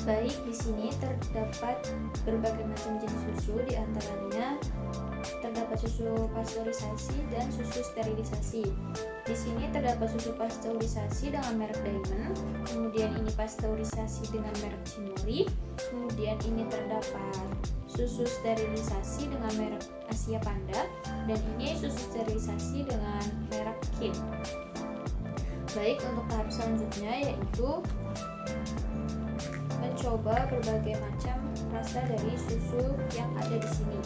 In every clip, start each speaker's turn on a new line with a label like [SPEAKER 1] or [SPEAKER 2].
[SPEAKER 1] Baik, di sini terdapat berbagai macam jenis susu, di antaranya terdapat susu pasteurisasi dan susu sterilisasi. Di sini terdapat susu pasteurisasi dengan merek Diamond, kemudian ini pasteurisasi dengan merek Cimory, kemudian ini terdapat susu sterilisasi dengan merek Asia Panda, dan ini susu sterilisasi dengan merek Kin. Baik, untuk tahap selanjutnya yaitu mencoba berbagai macam rasa dari susu yang ada di sini.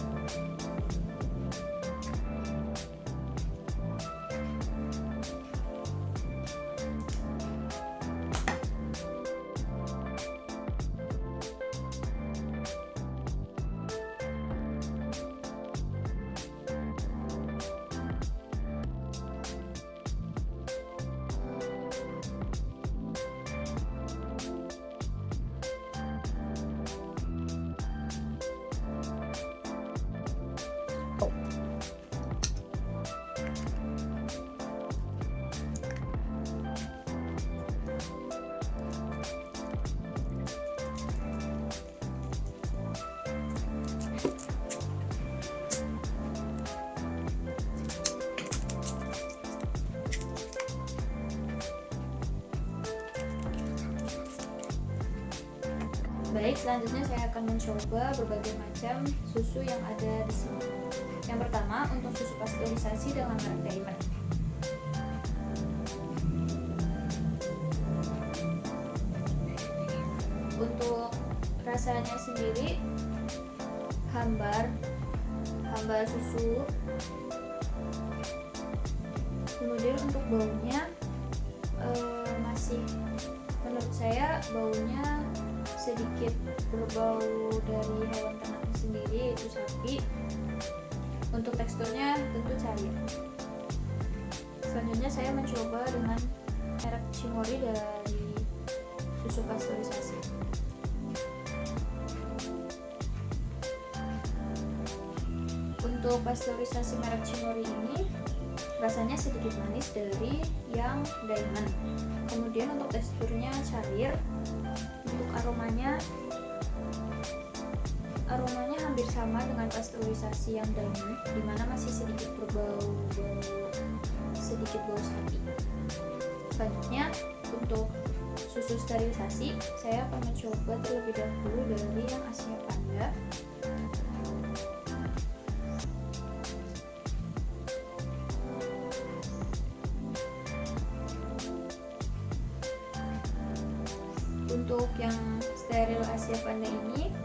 [SPEAKER 1] Baik, selanjutnya saya akan mencoba berbagai macam susu yang ada di sini. Yang pertama, untuk susu pasteurisasi dengan merek Diamond. Untuk rasanya sendiri hambar susu. Kemudian untuk baunya masih, menurut saya baunya sedikit berbau dari hewan ternaknya sendiri, yaitu sapi. Untuk teksturnya tentu cair. Selanjutnya saya mencoba dengan merek Cimory dari susu pasteurisasi. Untuk pasteurisasi merek Cimory ini rasanya sedikit manis dari yang Diamond. Kemudian untuk teksturnya cair. Untuk aromanya hampir sama dengan pasteurisasi yang Diamond, dimana masih sedikit bau sapi. Selanjutnya untuk susu sterilisasi, saya akan mencoba terlebih dahulu dari yang Asia Panda. Untuk yang steril Asia Panda ini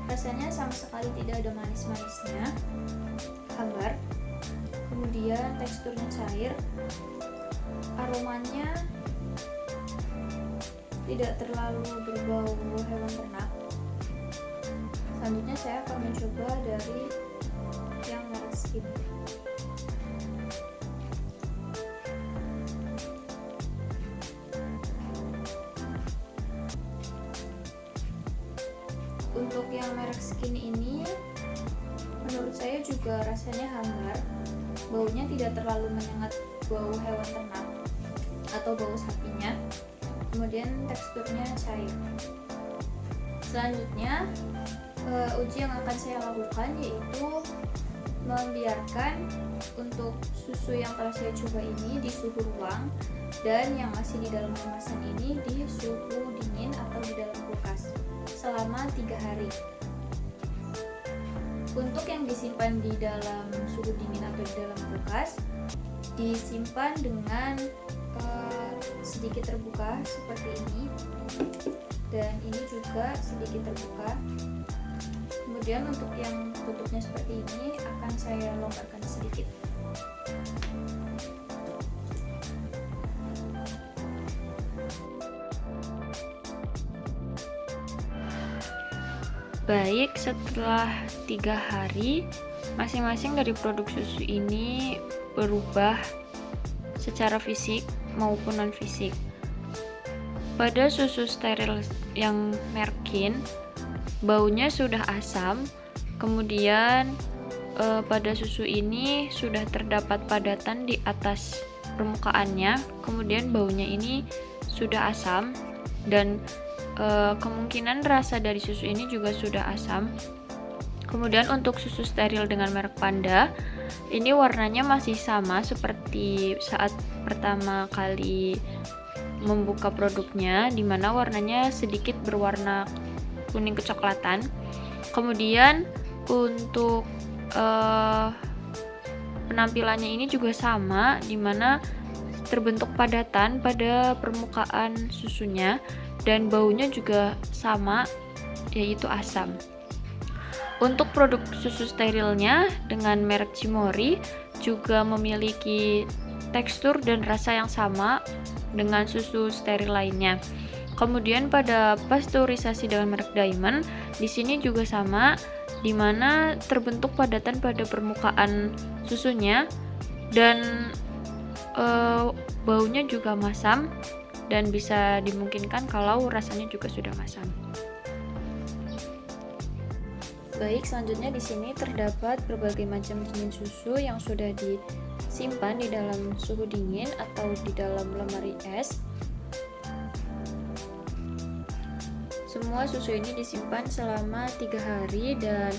[SPEAKER 1] rasanya sama sekali tidak ada manis-manisnya, hambar. Kemudian teksturnya cair, aromanya tidak terlalu berbau hewan ternak. Selanjutnya saya akan mencoba dari yang merek Skin. Untuk yang merek Skin ini menurut saya juga rasanya hambar, baunya tidak terlalu menyengat bau hewan ternak atau bau sapinya. Kemudian teksturnya cair. Selanjutnya uji yang akan saya lakukan yaitu membiarkan untuk susu yang telah saya coba ini di suhu ruang, dan yang masih di dalam kemasan ini di suhu dingin atau di dalam kulkas selama 3 hari. Untuk yang disimpan di dalam suhu dingin atau di dalam kulkas, disimpan dengan sedikit terbuka seperti ini, dan ini juga sedikit terbuka. Kemudian untuk yang tutupnya seperti ini akan saya longgarkan sedikit.
[SPEAKER 2] Baik, setelah 3 hari, masing-masing dari produk susu ini berubah secara fisik maupun non-fisik. Pada susu steril yang merek Kin, baunya sudah asam. Kemudian pada susu ini sudah terdapat padatan di atas permukaannya. Kemudian baunya ini sudah asam, dan kemungkinan rasa dari susu ini juga sudah asam. Kemudian untuk susu steril dengan merek Panda, ini warnanya masih sama seperti saat pertama kali membuka produknya, dimana warnanya sedikit berwarna kuning kecoklatan. Kemudian untuk penampilannya ini juga sama, dimana terbentuk padatan pada permukaan susunya dan baunya juga sama, yaitu asam. Untuk produk susu sterilnya dengan merek Cimory juga memiliki tekstur dan rasa yang sama dengan susu steril lainnya. Kemudian pada pasteurisasi dengan merek Diamond, di sini juga sama, di mana terbentuk padatan pada permukaan susunya dan baunya juga masam dan bisa dimungkinkan kalau rasanya juga sudah masam.
[SPEAKER 1] Baik, selanjutnya di sini terdapat berbagai macam jenis susu yang sudah disimpan di dalam suhu dingin atau di dalam lemari es. Semua susu ini disimpan selama 3 hari dan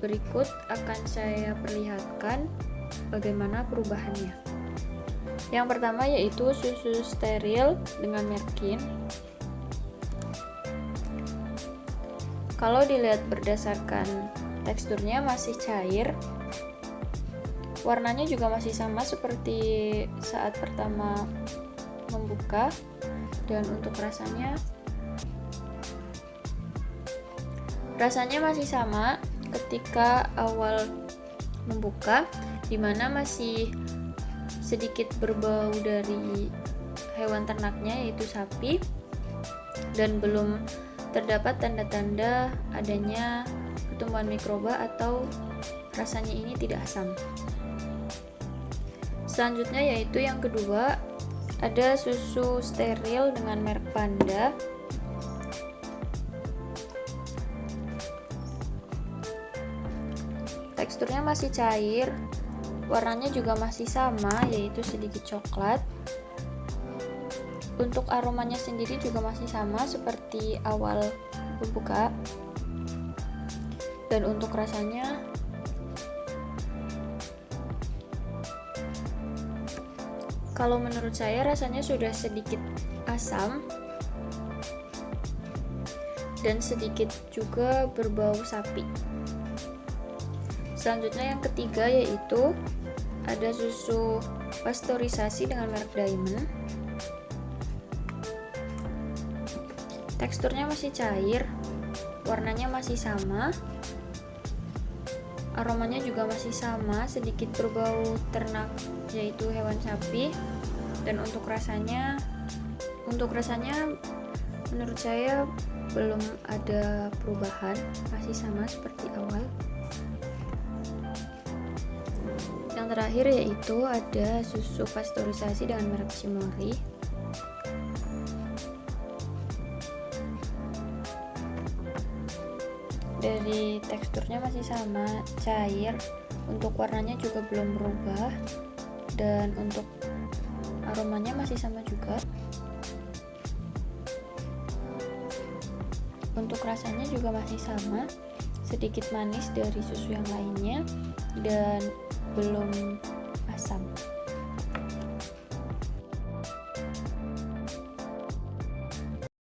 [SPEAKER 1] berikut akan saya perlihatkan bagaimana perubahannya. Yang pertama yaitu susu steril dengan merek Kin. Kalau dilihat berdasarkan teksturnya masih cair, warnanya juga masih sama seperti saat pertama membuka, dan untuk rasanya masih sama ketika awal membuka, dimana masih sedikit berbau dari hewan ternaknya yaitu sapi dan belum terdapat tanda-tanda adanya pertumbuhan mikroba atau rasanya ini tidak asam. Selanjutnya yaitu yang kedua, ada susu steril dengan merek Panda. Teksturnya masih cair, warnanya juga masih sama yaitu sedikit coklat. Untuk aromanya sendiri juga masih sama seperti awal membuka. Dan untuk rasanya kalau menurut saya rasanya sudah sedikit asam dan sedikit juga berbau sapi. Selanjutnya yang ketiga yaitu ada susu pasteurisasi dengan merek Diamond. Teksturnya masih cair, warnanya masih sama, aromanya juga masih sama, sedikit berbau ternak yaitu hewan sapi. Dan untuk rasanya menurut saya belum ada perubahan, masih sama seperti awal. Yang terakhir yaitu ada susu pasteurisasi dengan merek Cimory. Dari teksturnya masih sama, cair, untuk warnanya juga belum berubah, dan untuk aromanya masih sama juga. Untuk rasanya juga masih sama, sedikit manis dari susu yang lainnya dan belum